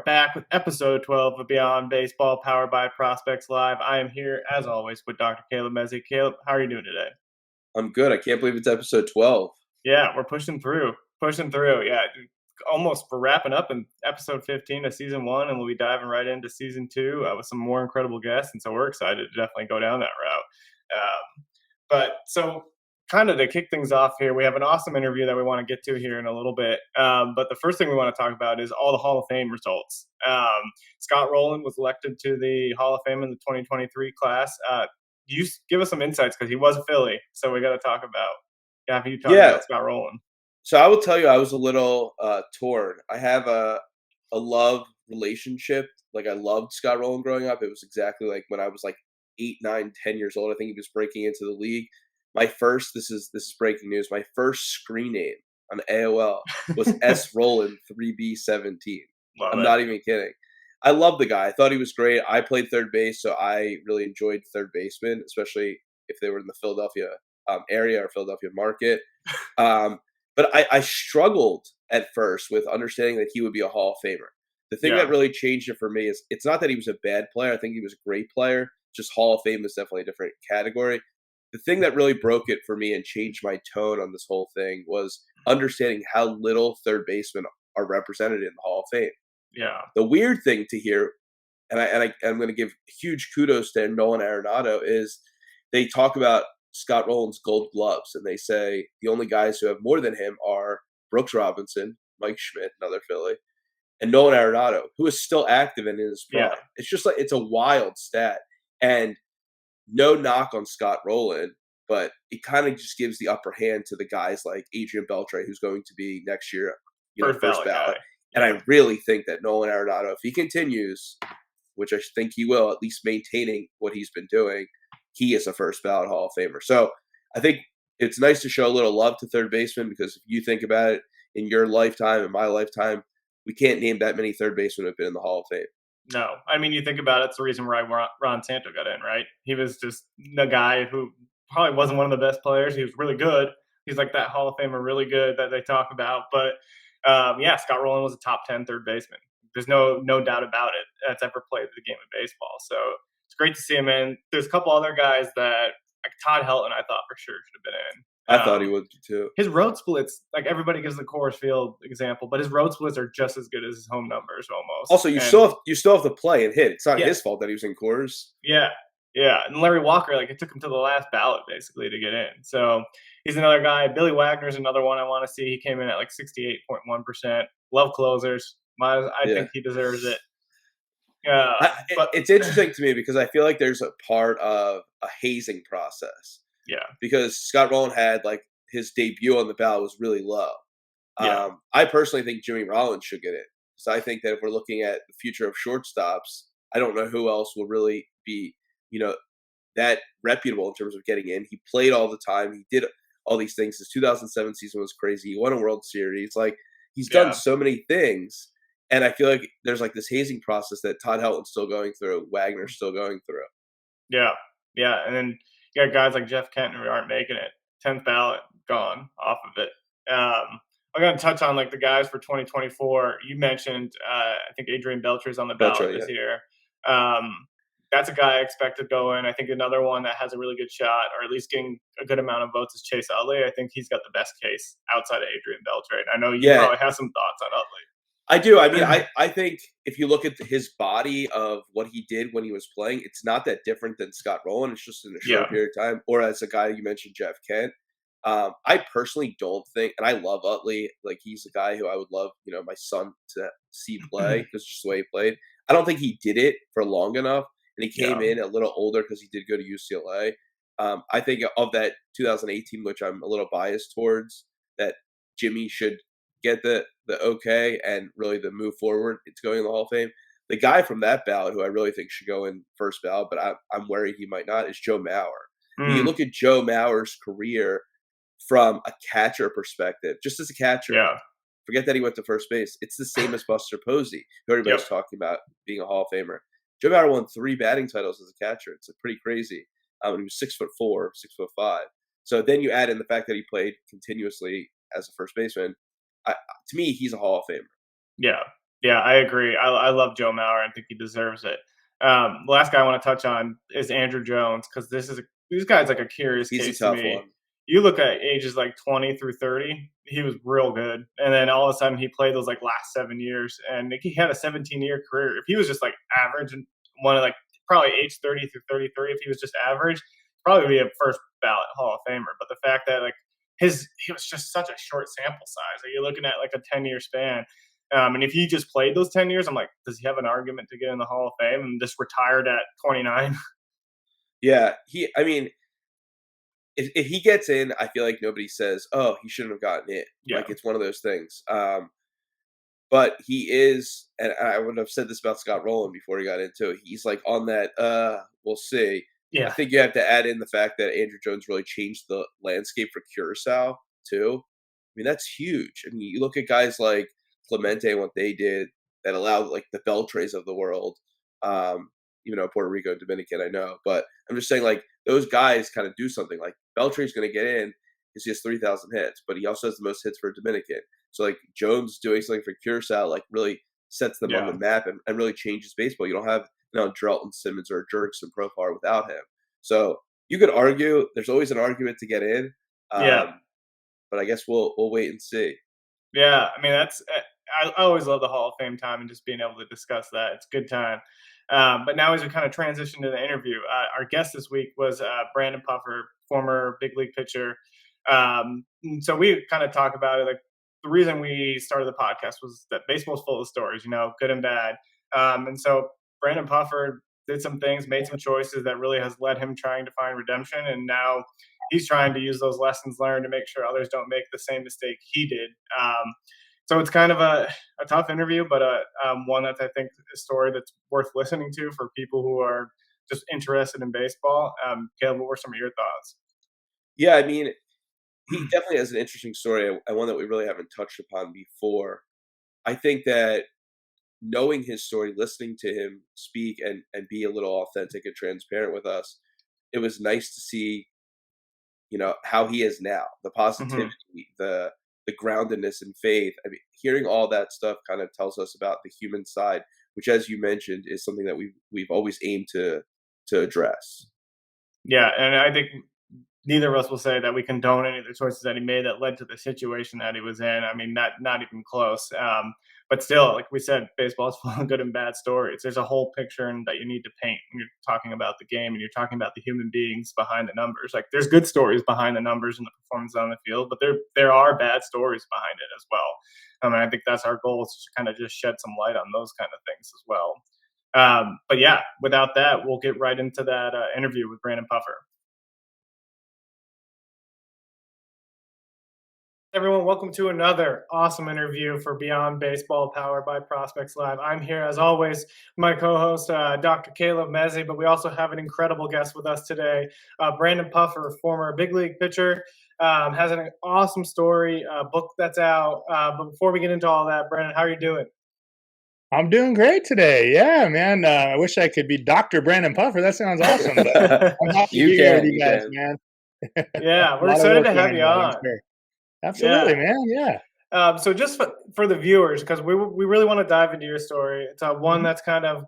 are back with episode 12 of Beyond Baseball, powered by Prospects Live. I am here, as always, with Dr. Caleb Mezzi. Caleb, how are you doing today? I'm good. I can't believe it's episode 12. Yeah, we're pushing through. Pushing through. Yeah, almost we're wrapping up in episode 15 of season one, and we'll be diving right into season two with some more incredible guests. And so we're excited to definitely go down that route. But kind of to kick things off here, we have an awesome interview that we want to get to here in a little bit. But the first thing we want to talk about is all the Hall of Fame results. Scott Rowland was elected to the Hall of Fame in the 2023 class. You give us some insights because he was a Philly, so we got to talk Yeah. about Scott Rowland. So I will tell you, I was a little torn. I have a love relationship. Like, I loved Scott Rowland growing up. It was exactly like when I was like 8, 9, 10 years old. I think he was breaking into the league. My first, this is breaking news. My first screen name on AOL was S Rowland 3B17. Love I'm it. not even kidding. I love the guy. I thought he was great. I played third base, so I really enjoyed third basemen, especially if they were in the Philadelphia area or Philadelphia market. But I struggled at first with understanding that he would be a Hall of Famer. The thing that really changed it for me is it's not that he was a bad player. I think he was a great player. Just Hall of Fame is definitely a different category. The thing that really broke it for me and changed my tone on this whole thing was understanding how little third basemen are represented in the Hall of Fame. Yeah. The weird thing to hear, I'm going to give huge kudos to Nolan Arenado, is they talk about Scott Rowland's Gold Gloves, and they say the only guys who have more than him are Brooks Robinson, Mike Schmidt, another Philly, and Nolan Arenado, who is still active and in his prime. Yeah. It's just like, it's a wild stat. And no knock on Scott Rowland, but it kind of just gives the upper hand to the guys like Adrian Beltre, who's going to be next year, first ballot. And I really think that Nolan Arenado, if he continues, which I think he will, at least maintaining what he's been doing, he is a first ballot Hall of Famer. So I think it's nice to show a little love to third baseman, because if you think about it, in your lifetime, in my lifetime, we can't name that many third basemen who have been in the Hall of Fame. No, I mean, you think about it, it's the reason why Ron Santo got in, right? He was just the guy who probably wasn't one of the best players. He was really good. He's like that Hall of Famer, really good that they talk about. But Scott Rowland was a top 10 third baseman. There's no doubt about it that's ever played the game of baseball. So it's great to see him in. There's a couple other guys that, like Todd Helton, I thought for sure should have been in. I thought he would too. His road splits, like everybody gives the Coors Field example, but his road splits are just as good as his home numbers almost. Also, you still have to play and hit. It's not his fault that he was in Coors. Yeah. And Larry Walker, like, it took him to the last ballot basically to get in. So he's another guy. Billy Wagner's another one I want to see. He came in at like 68.1%. Love closers. I think he deserves it. But it's interesting to me because I feel like there's a part of a hazing process. Yeah. Because Scott Rowland had, like, his debut on the ballot was really low. I personally think Jimmy Rollins should get it, because I think that if we're looking at the future of shortstops, I don't know who else will really be, that reputable in terms of getting in. He played all the time. He did all these things. His 2007 season was crazy. He won a World Series. Like, he's done so many things. And I feel like there's like this hazing process that Todd Helton's still going through, Wagner's still going through. Yeah. And then you got guys like Jeff Kent who aren't making it. 10th ballot gone off of it. I'm going to touch on like the guys for 2024. You mentioned, I think Adrian Beltre's on the ballot this year. That's a guy I expect to go in. I think another one that has a really good shot, or at least getting a good amount of votes, is Chase Utley. I think he's got the best case outside of Adrian Beltre. And I know you probably have some thoughts on Utley. I do. I mean, I think if you look at his body of what he did when he was playing, it's not that different than Scott Rowland. It's just in a short period of time. Or as a guy you mentioned, Jeff Kent. I personally don't think, and I love Utley. Like, he's a guy who I would love, my son to see play, because just the way he played. I don't think he did it for long enough, and he came in a little older because he did go to UCLA. I think of that 2018, which I'm a little biased towards, that Jimmy should get the okay and really the move forward into going in the Hall of Fame. The guy from that ballot who I really think should go in first ballot, but I'm worried he might not, is Joe Mauer. When you look at Joe Mauer's career from a catcher perspective, just as a catcher, forget that he went to first base. It's the same as Buster Posey, who everybody's talking about being a Hall of Famer. Joe Mauer won 3 batting titles as a catcher. It's pretty crazy. He was 6'4", 6'5". So then you add in the fact that he played continuously as a first baseman. To me, he's a Hall of Famer. Yeah. Yeah, I agree. I love Joe Mauer. I think he deserves it. The last guy I want to touch on is Andrew Jones because this guy's like a curious He's a case to tough me. one. You look at ages like 20 through 30, he was real good, and then all of a sudden he played those like last 7 years, and he had a 17-year career. If he was just like average and one of like probably age 30 through 33, if he was just average, probably be a first ballot Hall of Famer. But the fact that like he was just such a short sample size. Like you're looking at like a 10-year span. And if he just played those 10 years, I'm like, does he have an argument to get in the Hall of Fame and just retired at 29? Yeah, I mean, if he gets in, I feel like nobody says, "Oh, he shouldn't have gotten in." Yeah. Like it's one of those things. But he is, and I would have said this about Scott Rowland before he got into it. He's like on that. We'll see. I Yeah. think you have to add in the fact that Andrew Jones really changed the landscape for Curacao too. I mean, that's huge. I mean, you look at guys like Clemente and what they did that allowed like the Beltres of the world, even though Puerto Rico and Dominican, I know, but I'm just saying like those guys kind of do something. Like Beltre's going to get in because he has 3,000 hits, but he also has the most hits for a Dominican. So like Jones doing something for Curacao like really sets them on the Yeah. map and really changes baseball. You don't have Drelton Simmons or Jurickson Profar without him. So you could argue there's always an argument to get in, Yeah. but I guess we'll wait and see. Yeah. I mean, I always love the Hall of Fame time and just being able to discuss that. It's a good time. But now, as we kind of transition to the interview, our guest this week was Brandon Puffer, former big league pitcher. So we kind of talk about it. Like the reason we started the podcast was that baseball's full of stories, good and bad. And so Brandon Puffer did some things, made some choices that really has led him trying to find redemption, and now he's trying to use those lessons learned to make sure others don't make the same mistake he did. So it's kind of a tough interview, but one that I think a story that's worth listening to for people who are just interested in baseball. Caleb, what were some of your thoughts? Yeah, I mean, he definitely has an interesting story and one that we really haven't touched upon before. I think that knowing his story, listening to him speak and be a little authentic and transparent with us, it was nice to see, how he is now, the Mm-hmm. positivity, the groundedness and faith. I mean, hearing all that stuff kind of tells us about the human side, which, as you mentioned, is something that we've always aimed to address. Yeah, and I think neither of us will say that we condone any of the choices that he made that led to the situation that he was in. I mean, not even close. But still, like we said, baseball is full of good and bad stories. There's a whole picture that you need to paint when you're talking about the game and you're talking about the human beings behind the numbers. Like there's good stories behind the numbers and the performance on the field, but there are bad stories behind it as well. I think that's our goal, is to kind of just shed some light on those kind of things as well. But yeah, without that, we'll get right into that interview with Brandon Puffer. Everyone, welcome to another awesome interview for Beyond Baseball, powered by Prospects Live. I'm here, as always, my co-host, Dr. Caleb Mezzi, but we also have an incredible guest with us today, Brandon Puffer, former big league pitcher, has an awesome story, book that's out. But before we get into all that, Brandon, how are you doing? I'm doing great today. Yeah, man. I wish I could be Dr. Brandon Puffer. That sounds awesome. But I'm happy to You be here with can, you you guys, can. man. Yeah, A we're lot of excited work to have going you on, I'm on. sure. Absolutely, Yeah. man. Yeah. So just for the viewers, because we really want to dive into your story. It's one Mhm. that's kind of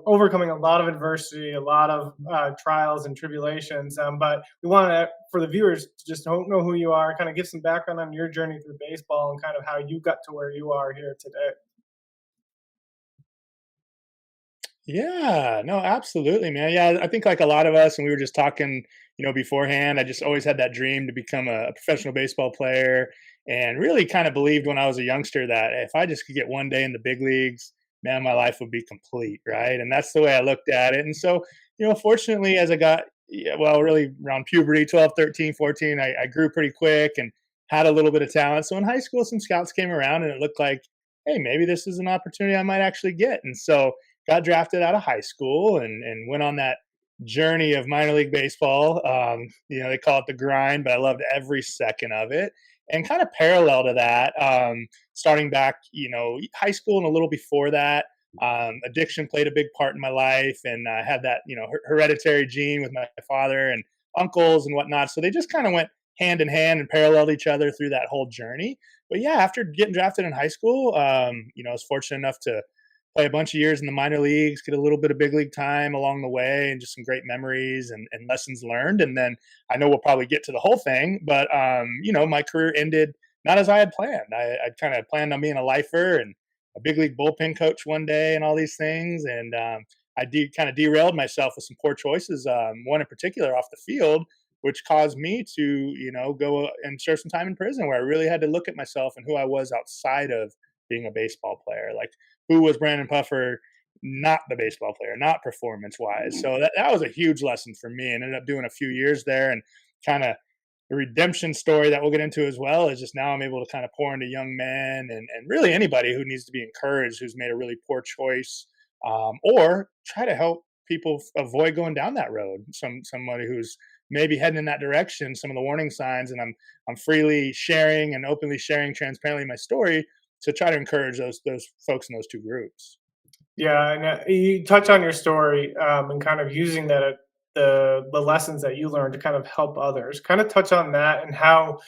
overcoming a lot of adversity, a lot of trials and tribulations. But we want to, for the viewers, to just don't know who you are, kind of give some background on your journey through baseball and kind of how you got to where you are here today. Yeah, no, absolutely, man. Yeah, I think like a lot of us, and we were just talking, beforehand, I just always had that dream to become a professional baseball player and really kind of believed when I was a youngster that if I just could get one day in the big leagues, man, my life would be complete, right? And that's the way I looked at it. And so, fortunately, as I got, yeah, well, really around puberty, 12, 13, 14, I grew pretty quick and had a little bit of talent. So in high school, some scouts came around and it looked like, hey, maybe this is an opportunity I might actually get. And so got drafted out of high school and went on that journey of minor league baseball. They call it the grind, but I loved every second of it. And kind of parallel to that, starting back, high school and a little before that, addiction played a big part in my life, and I had that, hereditary gene with my father and uncles and whatnot. So they just kind of went hand in hand and paralleled each other through that whole journey. But yeah, after getting drafted in high school, I was fortunate enough to play a bunch of years in the minor leagues, get a little bit of big league time along the way, and just some great memories and lessons learned. And then I know we'll probably get to the whole thing, but my career ended not as I had planned. I kind of planned on being a lifer and a big league bullpen coach one day and all these things. And I kind of derailed myself with some poor choices, one in particular off the field, which caused me to, go and serve some time in prison where I really had to look at myself and who I was outside of being a baseball player. Like, who was Brandon Puffer, not the baseball player, not performance wise. So that was a huge lesson for me, and ended up doing a few years there, and kind of the redemption story that we'll get into as well is just now I'm able to kind of pour into young men and really anybody who needs to be encouraged, who's made a really poor choice, or try to help people avoid going down that road. Somebody who's maybe heading in that direction, some of the warning signs, and I'm freely sharing and openly sharing transparently my story to try to encourage those folks in those two groups. Yeah, and you touch on your story and kind of using that the lessons that you learned to kind of help others. Kind of touch on that and how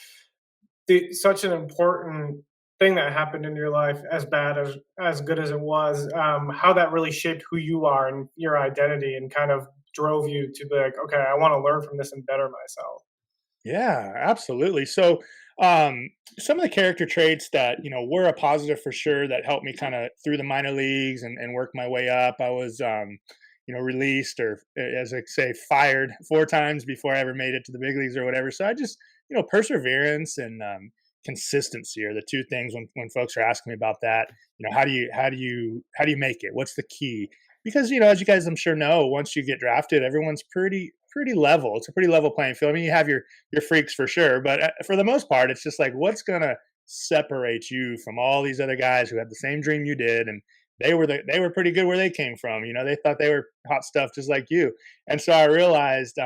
such an important thing that happened in your life, as bad as good as it was, how that really shaped who you are and your identity, and kind of drove you to be like, okay, I want to learn from this and better myself. Yeah, absolutely. So, some of the character traits that were a positive for sure that helped me kind of through the minor leagues and work my way up. I was, released or, as I say, fired 4 times before I ever made it to the big leagues or whatever. So I just, perseverance and consistency are the two things when folks are asking me about that. How do you make it? What's the key? Because as you guys I'm sure know, once you get drafted, everyone's pretty level. It's a pretty level playing field. I mean, you have your freaks for sure, but for the most part, it's just like what's gonna separate you from all these other guys who had the same dream you did, and they were pretty good where they came from. They thought they were hot stuff just like you, and so I realized,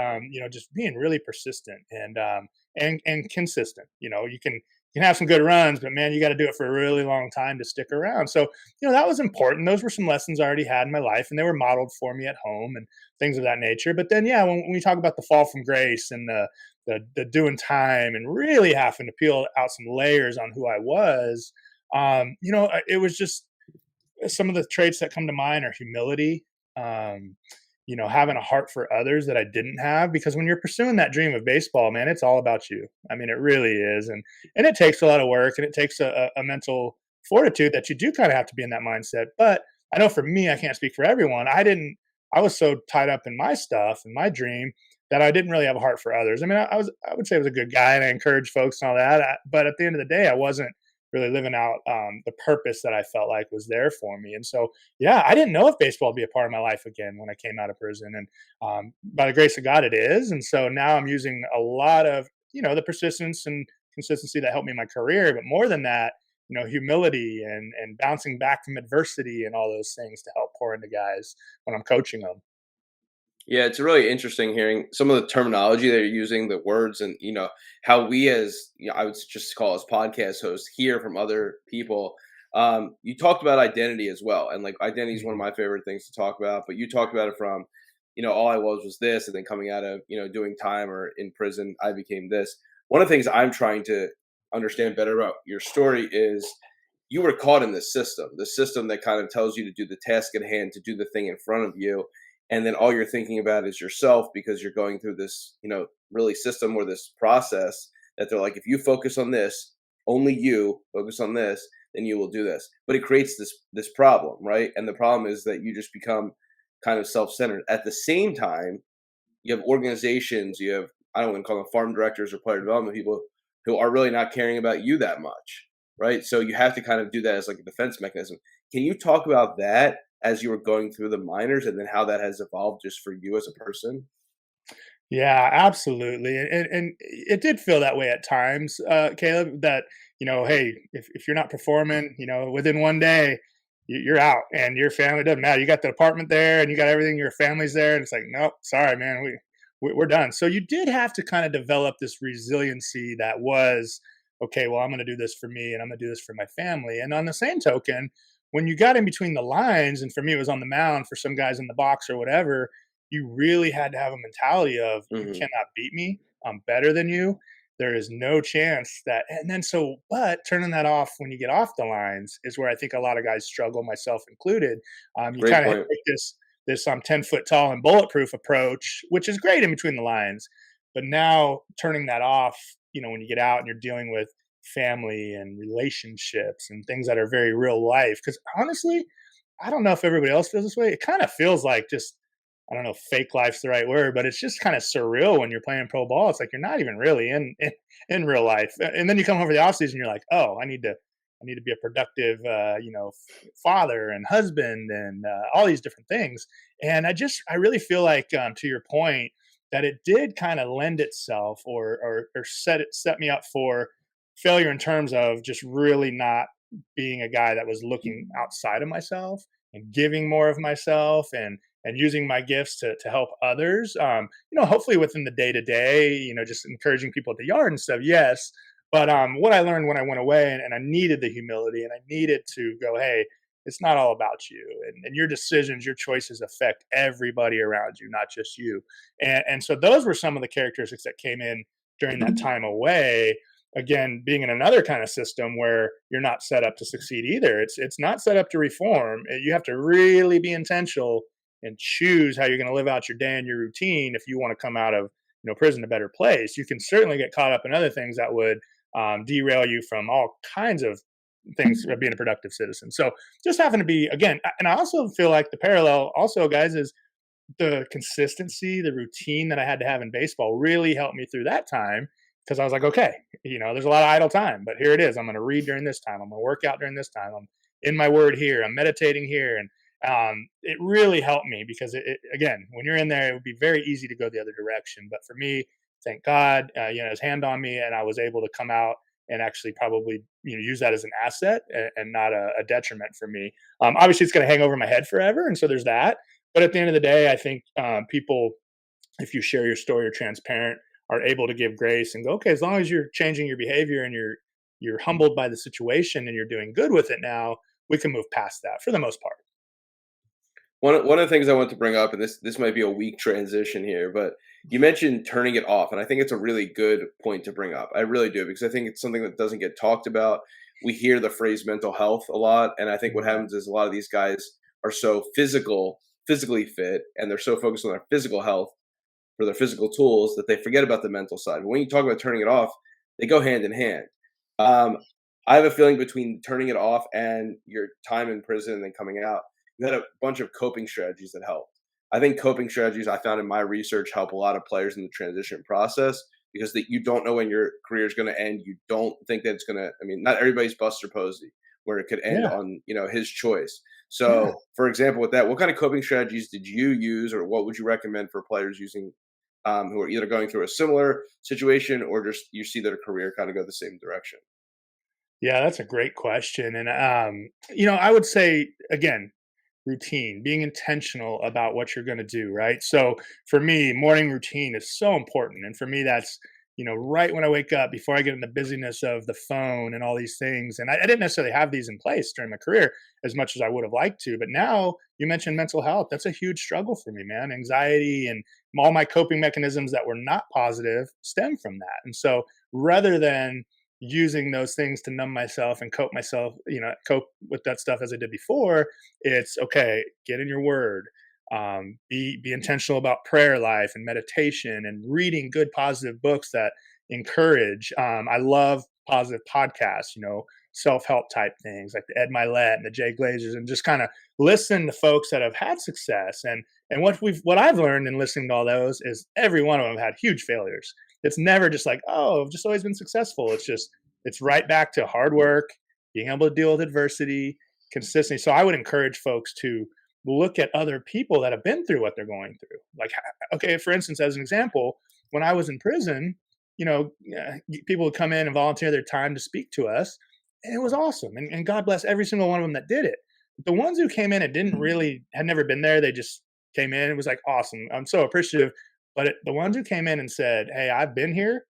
just being really persistent and consistent. You can have some good runs, but man, you got to do it for a really long time to stick around. So, that was important. Those were some lessons I already had in my life, and they were modeled for me at home and things of that nature. But then, yeah, when we talk about the fall from grace and the doing time and really having to peel out some layers on who I was, it was just some of the traits that come to mind are humility, having a heart for others that I didn't have. Because when you're pursuing that dream of baseball, man, it's all about you. I mean, it really is. And it takes a lot of work, and it takes a mental fortitude that you do kind of have to be in that mindset. But I know for me, I can't speak for everyone. I was so tied up in my stuff and my dream that I didn't really have a heart for others. I mean, I would say I was a good guy and I encouraged folks and all that. But at the end of the day, I wasn't really living out the purpose that I felt like was there for me. And so, yeah, I didn't know if baseball would be a part of my life again when I came out of prison. And by the grace of God, it is. And so now I'm using a lot of, the persistence and consistency that helped me in my career. But more than that, humility and bouncing back from adversity and all those things to help pour into guys when I'm coaching them. Yeah, it's really interesting hearing some of the terminology that you're using, the words, and how we, as I would just call as podcast hosts, hear from other people. You talked about identity as well, and like identity is one of Mhm. my favorite things to talk about. But you talked about it from, all I was this, and then coming out of doing time or in prison, I became this. One of the things I'm trying to understand better about your story is you were caught in the system that kind of tells you to do the task at hand, to do the thing in front of you, and then all you're thinking about is yourself because you're going through this, really system or this process that they're like, if you focus on this, only you focus on this, then you will do this. But it creates this problem, right? And the problem is that you just become kind of self-centered. At the same time, you have organizations, you have, I don't want to call them farm directors or player development people who are really not caring about you that much, right? So you have to kind of do that as like a defense mechanism. Can you talk about that as you were going through the minors, and then how that has evolved just for you as a person? Yeah, absolutely. And it did feel that way at times, Caleb, that, hey, if you're not performing, within one day, you're out and your family doesn't matter. You got the apartment there and you got everything, your family's there. And it's like, nope, sorry, man, we're done. So you did have to kind of develop this resiliency that was, okay, well, I'm going to do this for me and I'm going to do this for my family. And on the same token, when you got in between the lines, and for me, it was on the mound, for some guys in the box or whatever, you really had to have a mentality of, you Hmm. cannot beat me. I'm better than you. there is no chance that, and then but turning that off when you get off the lines is where I think a lot of guys struggle, myself included. You Great kind of point. take this 10 foot tall and bulletproof approach, which is great in between the lines, but now turning that off, when you get out and you're dealing with family and relationships and things that are very real life. Because honestly, I don't know if everybody else feels this way. It kind of feels like just, I don't know if fake life's the right word, but it's just kind of surreal when you're playing pro ball. It's like you're not even really in real life. And then you come home for the off season, you're like, oh, I need to be a productive, father and husband and all these different things. And I really feel like, to your point, that it did kind of lend itself or set me up for failure in terms of just really not being a guy that was looking outside of myself and giving more of myself and using my gifts to help others. Hopefully within the day to day, just encouraging people at the yard and stuff. Yes. But what I learned when I went away and I needed the humility and I needed to go, hey, it's not all about you, and your decisions, your choices affect everybody around you, not just you. And so those were some of the characteristics that came in during that time away. Again, being in another kind of system where you're not set up to succeed either. It's not set up to reform. You have to really be intentional and choose how you're going to live out your day and your routine if you want to come out of prison a better place. You can certainly get caught up in other things that would derail you from all kinds of things of being a productive citizen. So just having to be, again, and I also feel like the parallel also, guys, is the consistency, the routine that I had to have in baseball really helped me through that time, because I was like, okay, there's a lot of idle time, but here it is. I'm going to read during this time. I'm going to work out during this time. I'm in my word here. I'm meditating here. And it really helped me because again, when you're in there, it would be very easy to go the other direction. But for me, thank God, his hand on me, and I was able to come out and actually probably use that as an asset and not a detriment for me. Obviously, it's going to hang over my head forever, and so there's that. But at the end of the day, I think people, if you share your story, you're transparent, are able to give grace and go, okay, as long as you're changing your behavior and you're humbled by the situation and you're doing good with it now, we can move past that for the most part. One of the things I want to bring up, and this might be a weak transition here, but you mentioned turning it off, and I think it's a really good point to bring up. I really do, because I think it's something that doesn't get talked about. We hear the phrase mental health a lot, and I think what happens is a lot of these guys are so physically fit, and they're so focused on their physical health for their physical tools that they forget about the mental side. But when you talk about turning it off, they go hand in hand. I have a feeling between turning it off and your time in prison and then coming out, you had a bunch of coping strategies that helped. I think coping strategies I found in my research help a lot of players in the transition process, because that you don't know when your career is going to end. You don't think that it's going to. I mean, not everybody's Buster Posey, where it could end on his choice. So, for example, with that, what kind of coping strategies did you use, or what would you recommend for players using who are either going through a similar situation or just you see their career kind of go the same direction? Yeah, that's a great question. And, I would say, again, routine, being intentional about what you're going to do, right? So for me, morning routine is so important. And for me, that's, right when I wake up, before I get in the busyness of the phone and all these things. And I didn't necessarily have these in place during my career as much as I would have liked to. But now you mentioned mental health. That's a huge struggle for me, man. Anxiety and all my coping mechanisms that were not positive stem from that. And so rather than using those things to numb myself and cope with that stuff as I did before, it's okay, get in your word, be intentional about prayer life and meditation and reading good positive books that encourage. I love positive podcasts, self-help type things like the Ed Milet and the Jay Glazers, and just kind of listen to folks that have had success. And what I've learned in listening to all those is every one of them had huge failures. It's never just like, oh, I've just always been successful. It's right back to hard work, being able to deal with adversity, consistency. So I would encourage folks to look at other people that have been through what they're going through. Like, okay, for instance, as an example, when I was in prison, people would come in and volunteer their time to speak to us, and it was awesome. And God bless every single one of them that did it. But the ones who came in and had never been there, they just came in. It was like, awesome. I'm so appreciative. But the ones who came in and said, hey, I've been here,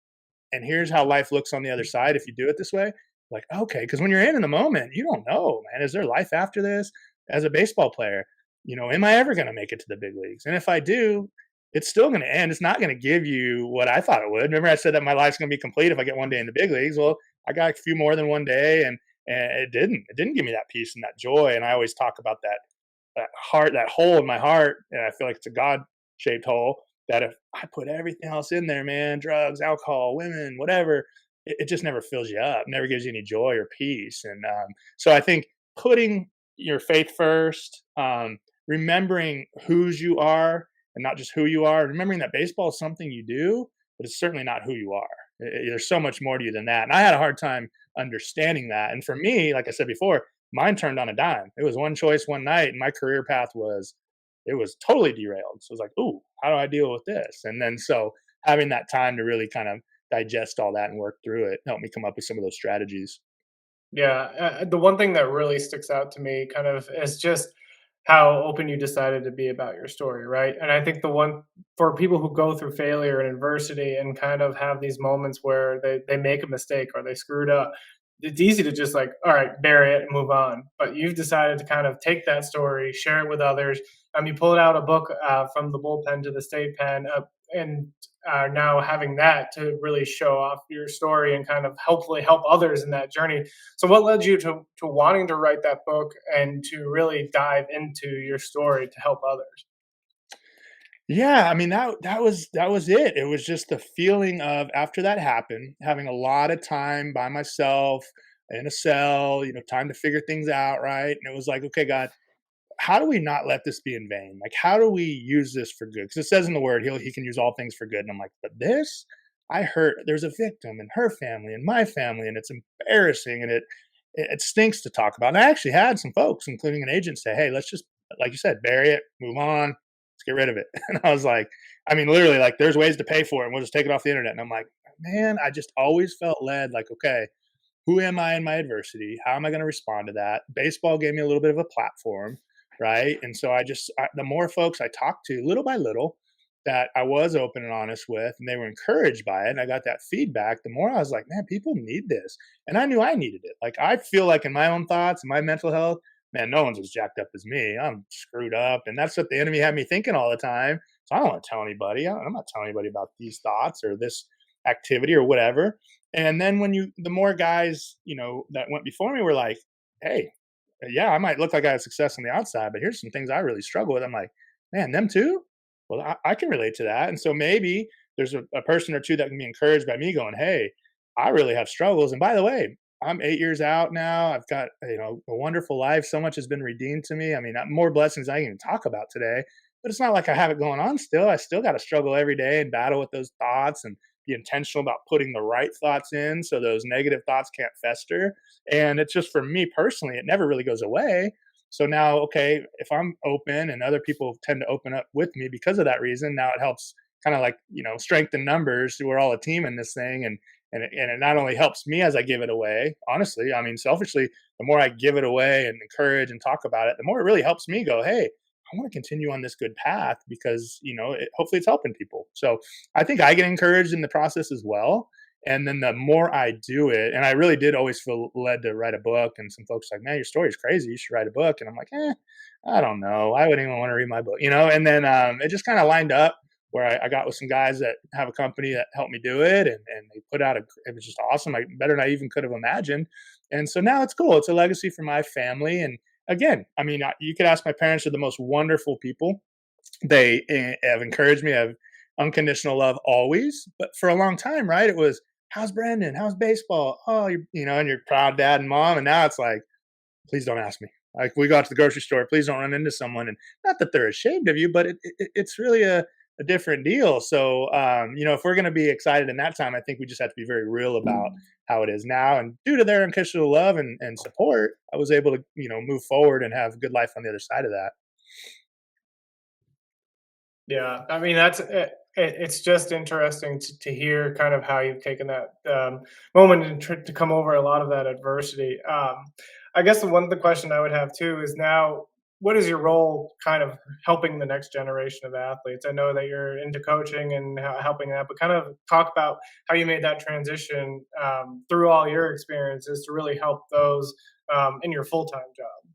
and here's how life looks on the other side if you do it this way. Like, okay, because when you're in the moment, you don't know, man, is there life after this? As a baseball player, am I ever going to make it to the big leagues? And if I do, it's still going to end. It's not going to give you what I thought it would. Remember, I said that my life's going to be complete if I get one day in the big leagues. Well, I got a few more than one day, and it didn't. It didn't give me that peace and that joy. And I always talk about that heart, that hole in my heart, and I feel like it's a God shaped hole. That if I put everything else in there, man, drugs, alcohol, women, whatever, it just never fills you up, never gives you any joy or peace. And so I think putting your faith first, remembering whose you are and not just who you are, remembering that baseball is something you do, but it's certainly not who you are. There's so much more to you than that. And I had a hard time understanding that. And for me, like I said before, mine turned on a dime. It was one choice one night, and my career path was totally derailed. So it was like, ooh, how do I deal with this? And then so having that time to really kind of digest all that and work through it helped me come up with some of those strategies. Yeah, the one thing that really sticks out to me kind of is just how open you decided to be about your story, right? And I think the one for people who go through failure and adversity and kind of have these moments where they make a mistake or they screwed up, it's easy to just like, all right, bury it and move on. But you've decided to kind of take that story, share it with others. You pulled out a book from the bullpen to the state pen, and are now having that to really show off your story and kind of hopefully help others in that journey. So, what led you to wanting to write that book and to really dive into your story to help others? Yeah, I mean that was it. It was just the feeling of after that happened, having a lot of time by myself in a cell, time to figure things out, right? And it was like, okay, God, how do we not let this be in vain? Like, how do we use this for good? Because it says in the word, he can use all things for good. And I'm like, but this, I hurt. There's a victim and her family and my family, and it's embarrassing, and it stinks to talk about. And I actually had some folks, including an agent, say, hey, let's just, like you said, bury it, move on, let's get rid of it. And I was like, I mean, literally, like, there's ways to pay for it, and we'll just take it off the internet. And I'm like, man, I just always felt led, like, okay, who am I in my adversity? How am I going to respond to that? Baseball gave me a little bit of a platform, right? And so the more folks I talked to, little by little, that I was open and honest with, and they were encouraged by it, and I got that feedback, the more I was like, man, people need this. And I knew I needed it. Like, I feel like in my own thoughts and my mental health, man, no one's as jacked up as me. I'm screwed up. And that's what the enemy had me thinking all the time. So I don't want to tell anybody. I'm not telling anybody about these thoughts or this activity or whatever. And then the more guys, that went before me were like, hey, yeah, I might look like I have success on the outside, but here's some things I really struggle with. I'm like, man, them too? Well, I can relate to that. And so maybe there's a person or two that can be encouraged by me going, hey, I really have struggles. And by the way, I'm 8 years out now. I've got, a wonderful life. So much has been redeemed to me. I mean, more blessings I can even talk about today, but it's not like I have it going on still. I still got to struggle every day and battle with those thoughts and be intentional about putting the right thoughts in so those negative thoughts can't fester. And it's just for me personally, it never really goes away. So now, okay, if I'm open and other people tend to open up with me because of that reason, now it helps kind of like, strength in numbers. We're all a team in this thing. And it not only helps me as I give it away, honestly, I mean, selfishly, the more I give it away and encourage and talk about it, the more it really helps me go, hey, I want to continue on this good path because, hopefully it's helping people. So I think I get encouraged in the process as well. And then the more I do it, and I really did always feel led to write a book. And some folks like, man, your story is crazy. You should write a book. And I'm like, I don't know. I wouldn't even want to read my book, And then it just kind of lined up where I got with some guys that have a company that helped me do it. And they put out it was just awesome. Better than I even could have imagined. And so now it's cool. It's a legacy for my family. And again, I mean, you could ask my parents are the most wonderful people. They have encouraged me. I have unconditional love always. But for a long time, right, it was, how's Brandon? How's baseball? Oh, and you're proud dad and mom. And now it's like, please don't ask me. Like, we go out to the grocery store, please don't run into someone. And not that they're ashamed of you, but it's really a different deal. So, if we're going to be excited in that time, I think we just have to be very real about how it is now. And due to their unconditional love and support, I was able to, move forward and have a good life on the other side of that. Yeah, I mean that's it's just interesting to hear kind of how you've taken that moment to come over a lot of that adversity. I guess the question I would have too is now, what is your role kind of helping the next generation of athletes? I know that you're into coaching and helping that, but kind of talk about how you made that transition through all your experiences to really help those in your full time job.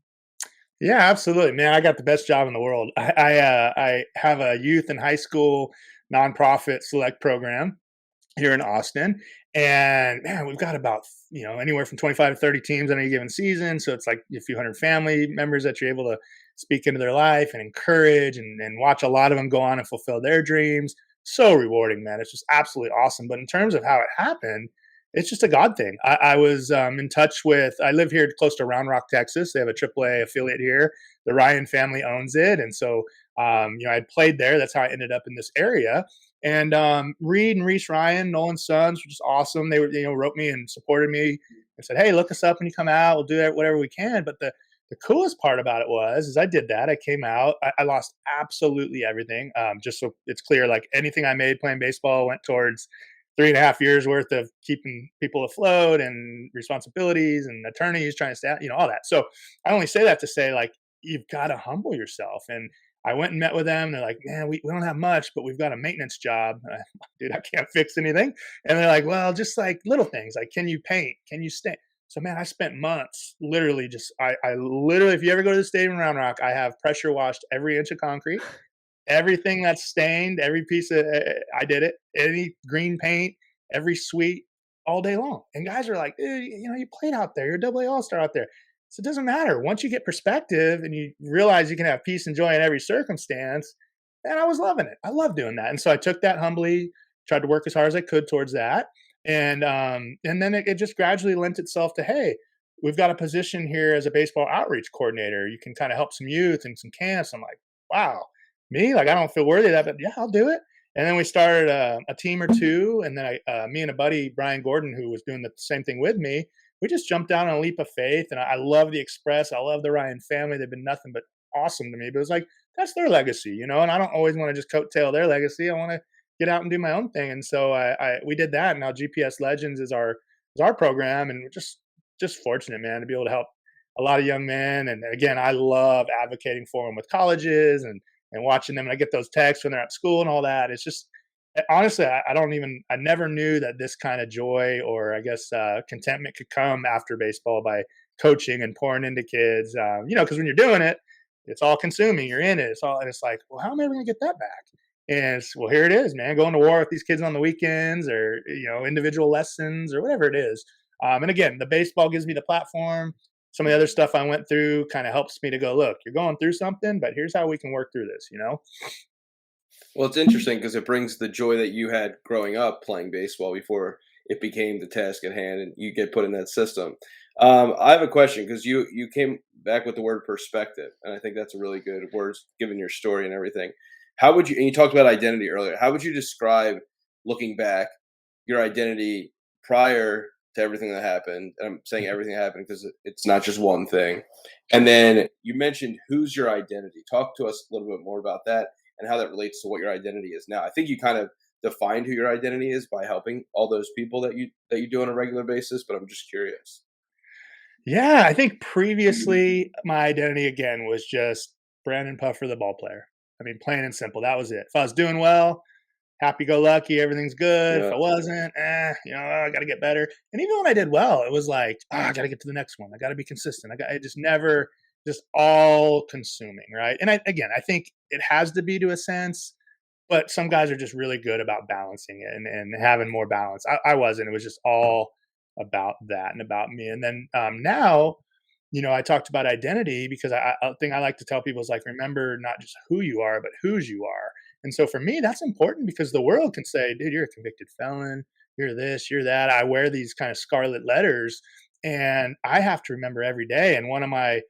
Yeah, absolutely, man. I got the best job in the world. I have a youth and high school nonprofit select program here in Austin, and man, we've got about anywhere from 25 to 30 teams on any given season. So it's like a few hundred family members that you're able to speak into their life and encourage, and watch a lot of them go on and fulfill their dreams. So rewarding, man. It's just absolutely awesome. But in terms of how it happened, it's just a God thing. I was in touch with. I live here close to Round Rock, Texas. They have a AAA affiliate here. The Ryan family owns it, and so I played there. That's how I ended up in this area. And Reed and Reese Ryan, Nolan's sons, were just awesome. They were, wrote me and supported me and said, "Hey, look us up when you come out. We'll do whatever we can." But the coolest part about it is I did that. I came out. I lost absolutely everything. Just so it's clear, like anything I made playing baseball went towards 3.5 years worth of keeping people afloat and responsibilities and attorneys trying to stay, all that. So I only say that to say, like, you've got to humble yourself. And I went and met with them. They're like, "Man, we don't have much, but we've got a maintenance job." Dude, I can't fix anything. And they're like, "Well, just like little things, like, can you paint? Can you stay?" So man, I spent months literally I literally, if you ever go to the stadium in Round Rock, I have pressure washed every inch of concrete. Everything that's stained, every piece of I did it. Any green paint, every suite, all day long. And guys are like, you played out there. You're a double A all-star out there." So it doesn't matter. Once you get perspective and you realize you can have peace and joy in every circumstance, and I was loving it. I love doing that. And so I took that humbly, tried to work as hard as I could towards that. And then it just gradually lent itself to, hey, we've got a position here as a baseball outreach coordinator. You can kind of help some youth and some camps. I'm like, wow, me? Like, I don't feel worthy of that, but yeah, I'll do it. And then we started a team or two. And then me and a buddy, Brian Gordon, who was doing the same thing with me, we just jumped down on a leap of faith. And I love the Express. I love the Ryan family. They've been nothing but awesome to me. But it was like, that's their legacy, and I don't always want to just coattail their legacy. I want to get out and do my own thing. And so we did that. And now GPS Legends is our program. And we're just fortunate, man, to be able to help a lot of young men. And again, I love advocating for them with colleges and watching them. And I get those texts when they're at school and all that. It's just, honestly, I never knew that this kind of joy, or I guess contentment, could come after baseball by coaching and pouring into kids. Because when you're doing it, it's all consuming. You're in it. And it's like, well, how am I going to get that back? And well, here it is, man, going to war with these kids on the weekends, or, individual lessons, or whatever it is. And again, the baseball gives me the platform. Some of the other stuff I went through kind of helps me to go, look, you're going through something, but here's how we can work through this. Well, it's interesting because it brings the joy that you had growing up playing baseball before it became the task at hand, and you get put in that system. I have a question because you came back with the word perspective, and I think that's a really good word given your story and everything. How would you? And you talked about identity earlier. How would you describe, looking back, your identity prior to everything that happened? And I'm saying everything that happened because it's not just one thing. And then you mentioned, who's your identity? Talk to us a little bit more about that and how that relates to what your identity is now. I think you kind of defined who your identity is by helping all those people that you do on a regular basis, but I'm just curious. Yeah, I think previously my identity again was just Brandon Puffer, the ball player. I mean, plain and simple. That was it. If I was doing well, happy go lucky, everything's good. If Yeah. I wasn't, I got to get better. And even when I did well, it was like, I got to get to the next one. I got to be consistent. It just never, just all consuming, right? And I think it has to be to a sense, but some guys are just really good about balancing it and having more balance. I wasn't. It was just all about that and about me. And then now, I talked about identity because a thing I like to tell people is like, remember not just who you are, but whose you are. And so for me, that's important because the world can say, dude, you're a convicted felon. You're this, you're that. I wear these kind of scarlet letters, and I have to remember every day. And one of my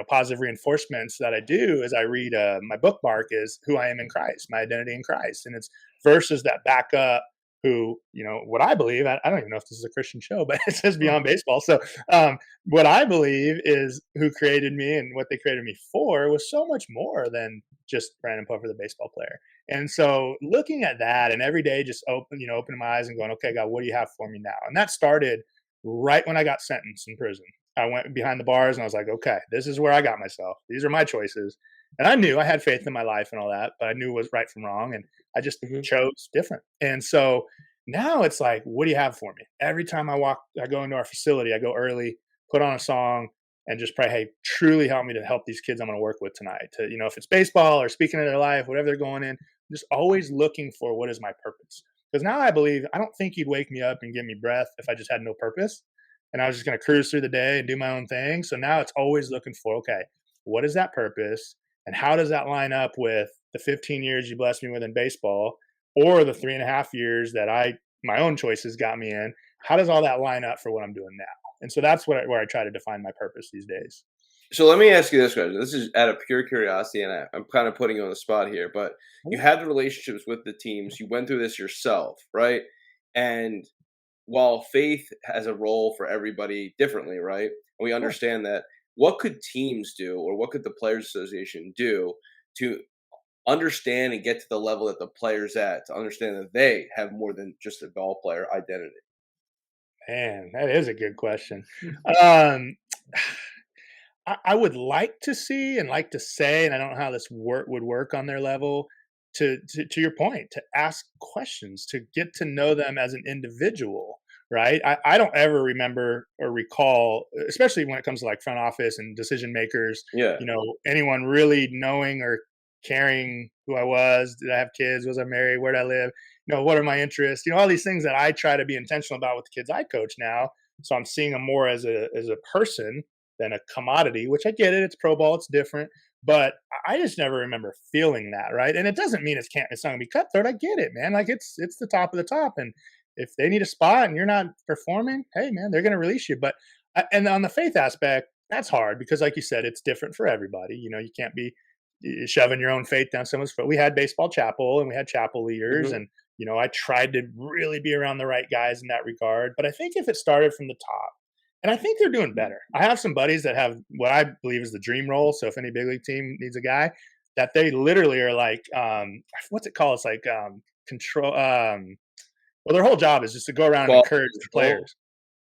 positive reinforcements that I do is I read my bookmark is who I am in Christ, my identity in Christ, and it's verses that back up who, what I believe. I don't even know if this is a Christian show, but it says Beyond Baseball. So what I believe is who created me and what they created me for was so much more than just Brandon Puffer, the baseball player. And so looking at that and every day just opening my eyes and going, okay, God, what do you have for me now? And that started right when I got sentenced in prison. I went behind the bars and I was like, okay, this is where I got myself. These are my choices. And I knew I had faith in my life and all that, but I knew it was right from wrong. And I just Mhm. chose different. And so now it's like, what do you have for me? Every time I go into our facility, I go early, put on a song, and just pray, hey, truly help me to help these kids I'm going to work with tonight. To, if it's baseball or speaking of their life, whatever they're going in, just always looking for what is my purpose. Because now I don't think you'd wake me up and give me breath if I just had no purpose and I was just going to cruise through the day and do my own thing. So now it's always looking for, okay, what is that purpose? And how does that line up with the 15 years you blessed me with in baseball or the 3.5 years that my own choices got me in? How does all that line up for what I'm doing now? And so that's where I try to define my purpose these days. So let me ask you this question. This is out of pure curiosity, and I'm kind of putting you on the spot here, but you had the relationships with the teams. You went through this yourself, right? And while faith has a role for everybody differently, right? And we understand that, what could teams do, or what could the Players Association do to understand and get to the level that the players at, to understand that they have more than just a ball player identity? Man, that is a good question. Um, I would like to see and like to say, and I don't know how this would work on their level, to your point, to ask questions, to get to know them as an individual, right? I don't ever remember or recall, especially when it comes to like front office and decision makers, Yeah. anyone really knowing or caring who I was. Did I have kids? Was I married? Where did I live? What are my interests? All these things that I try to be intentional about with the kids I coach now. So I'm seeing them more as a person than a commodity, which I get it. It's pro ball. It's different. But I just never remember feeling that, right? And it doesn't mean it's not gonna be cutthroat. I get it, man. Like it's the top of the top. And if they need a spot and you're not performing, hey man, they're gonna release you. But and on the faith aspect, that's hard because like you said, it's different for everybody. You can't be shoving your own faith down someone's throat. We had baseball chapel and we had chapel leaders, Mm-hmm. and I tried to really be around the right guys in that regard. But I think if it started from the top, and I think they're doing better. I have some buddies that have what I believe is the dream role. So if any big league team needs a guy, that they literally are like, what's it called? It's like control. Well, their whole job is just to go around and encourage the players.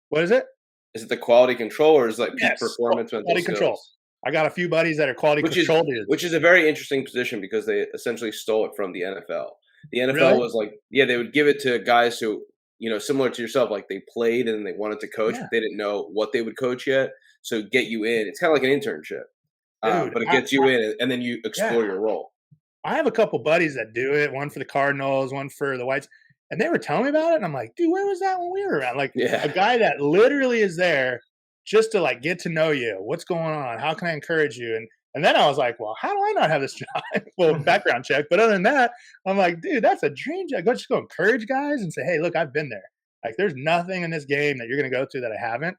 What is it? Is it the quality control, or is it like peak Yes, performance? quality control. I got a few buddies that are quality control dudes. Which is a very interesting position because they essentially stole it from the NFL. The NFL Really? was like, they would give it to guys who, similar to yourself, like they played and they wanted to coach, but they didn't know what they would coach yet. So get you in. It's kind of like an internship, but it gets you in, and then you explore your role. I have a couple buddies that do it. One for the Cardinals, one for the Whites, and they were telling me about it. And I'm like, dude, where was that when we were around? Like a guy that literally is there just to like get to know you. What's going on? How can I encourage you? And then I was like, well, how do I not have this job? Well, background check. But other than that, I'm like, dude, that's a dream job. Just go encourage guys and say, hey, look, I've been there. Like, there's nothing in this game that you're going to go through that I haven't.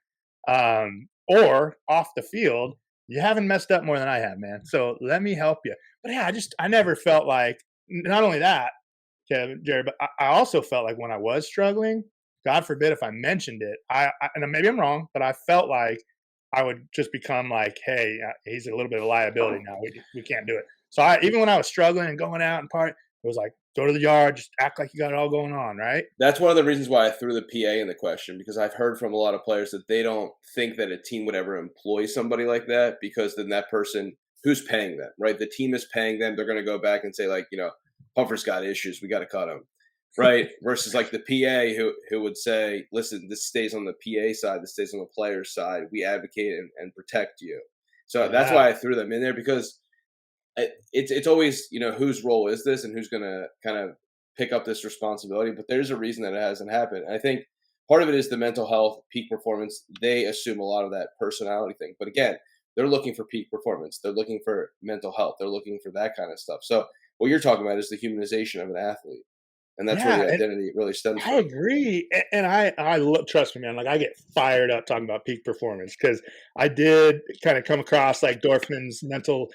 Or off the field, you haven't messed up more than I have, man. So let me help you. But yeah, I never felt like, not only that, Kevin, Jared, but I also felt like when I was struggling, God forbid if I mentioned it, and maybe I'm wrong, but I felt like I would just become like, hey, he's a little bit of a liability now. We can't do it. So even when I was struggling and going out and part, it was like, go to the yard, just act like you got it all going on, right? That's one of the reasons why I threw the PA in the question, because I've heard from a lot of players that they don't think that a team would ever employ somebody like that, because then that person, who's paying them, right? The team is paying them. They're going to go back and say like, Puffer's got issues. We got to cut him. Right. Versus like the PA who would say, listen, this stays on the PA side. This stays on the player's side. We advocate and protect you. So that's why I threw them in there, because it's always, whose role is this and who's going to kind of pick up this responsibility. But there's a reason that it hasn't happened. And I think part of it is the mental health, peak performance. They assume a lot of that personality thing. But again, they're looking for peak performance. They're looking for mental health. They're looking for that kind of stuff. So what you're talking about is the humanization of an athlete. And that's where the identity really stems from. I agree. And I look, trust me, man, like I get fired up talking about peak performance, because I did kind of come across like Dorfman's mental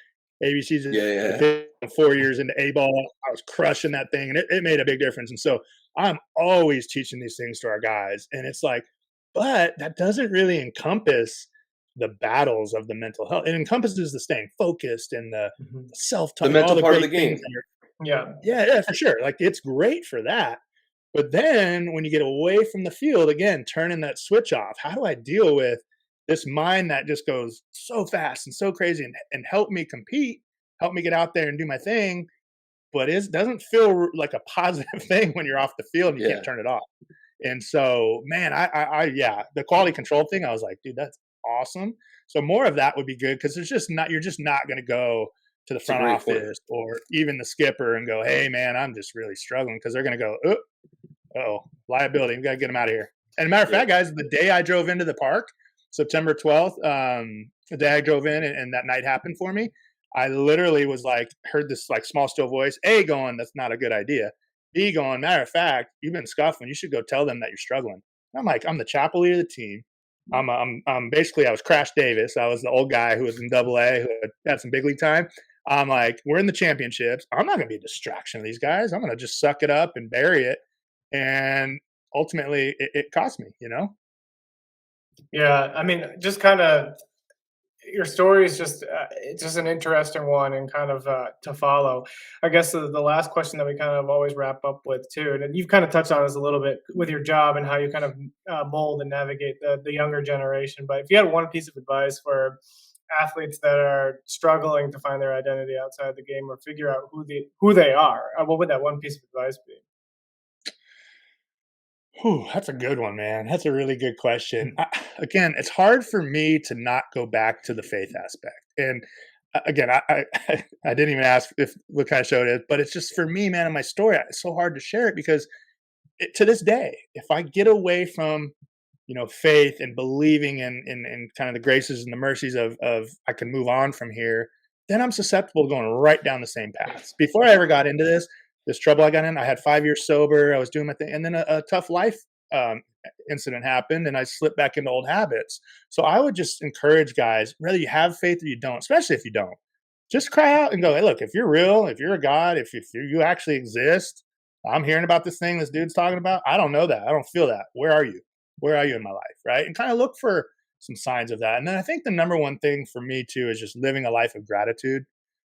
ABCs. Yeah. 4 years into A-ball, I was crushing that thing, and it made a big difference. And so I'm always teaching these things to our guys. And it's like, but that doesn't really encompass the battles of the mental health. It encompasses the staying focused and the self-talk, the mental all the part of the great game. Yeah, for sure. Like it's great for that. But then when you get away from the field, again, turning that switch off, how do I deal with this mind that just goes so fast and so crazy and help me compete, help me get out there and do my thing, but it doesn't feel like a positive thing when you're off the field and you can't turn it off. And so, man, I the quality control thing, I was like, dude, awesome. So more of that would be good because you're just not going to go to the It's a front great point. office or even the skipper and go, hey man, I'm just really struggling, because they're going to go, oh, liability, we got to get him out of here. And matter of fact, guys, the day I drove into the park, September 12th, the day I drove in and that night happened for me, I literally was like, heard this like small still voice, A, going, that's not a good idea. B, going, matter of fact, you've been scuffling. You should go tell them that you're struggling. I'm like, I'm the chapel leader of the team. I'm basically, I was Crash Davis. I was the old guy who was in AA, who had some big league time. I'm like, we're in the championships. I'm not going to be a distraction of these guys. I'm going to just suck it up and bury it. And ultimately, it cost me, Yeah, I mean, just kind of your story is just it's just an interesting one and kind of to follow. I guess the last question that we kind of always wrap up with too, and you've kind of touched on this a little bit with your job and how you kind of mold and navigate the younger generation. But if you had one piece of advice for athletes that are struggling to find their identity outside the game or figure out who they are, what would that one piece of advice be? Whew, that's a good one, man. That's a really good question. Again, it's hard for me to not go back to the faith aspect. And again, I didn't even ask if what kind of show it is, but it's just for me, man, in my story, it's so hard to share it because to this day, if I get away from faith and believing in kind of the graces and the mercies of I can move on from here, then I'm susceptible to going right down the same paths. Before I ever got into this trouble I got in, I had 5 years sober. I was doing my thing, and then a tough life um, incident happened, and I slipped back into old habits. So I would just encourage guys, whether you have faith or you don't, especially if you don't, just cry out and go, hey, look, if you're real, if you're a God, if you actually exist, I'm hearing about this thing this dude's talking about. I don't know that. I don't feel that. Where are you? Where are you in my life? Right. And kind of look for some signs of that. And then I think the number one thing for me too is just living a life of gratitude,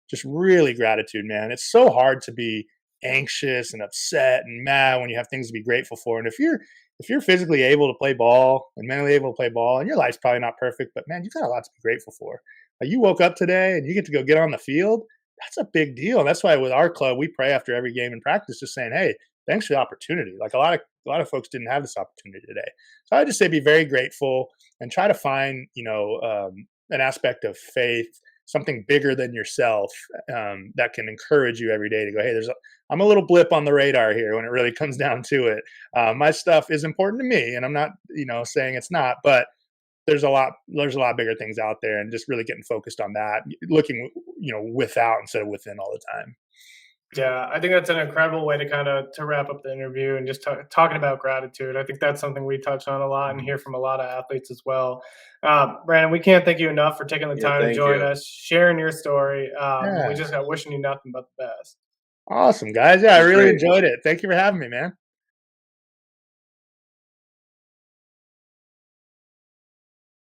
just really gratitude, man. It's so hard to be anxious and upset and mad when you have things to be grateful for. And if you're physically able to play ball and mentally able to play ball, and your life's probably not perfect, but man, you've got a lot to be grateful for. Like you woke up today and you get to go get on the field. That's a big deal. And that's why with our club, we pray after every game in practice, just saying, hey, thanks for the opportunity. Like a lot of folks didn't have this opportunity today. So I just say be very grateful and try to find, an aspect of faith, something bigger than yourself, that can encourage you every day to go, hey, I'm a little blip on the radar here when it really comes down to it. My stuff is important to me, and I'm not, saying it's not, but there's a lot bigger things out there, and just really getting focused on that, looking, without instead of within all the time. Yeah, I think that's an incredible way to kind of to wrap up the interview and just talking about gratitude. I think that's something we touch on a lot and hear from a lot of athletes as well. Brandon, we can't thank you enough for taking the Yeah, time to thank join you. us, sharing your story. We Yeah. just got wishing you nothing but the best. Awesome, guys. Yeah, It I was really great. enjoyed it. Thank you for having me, man.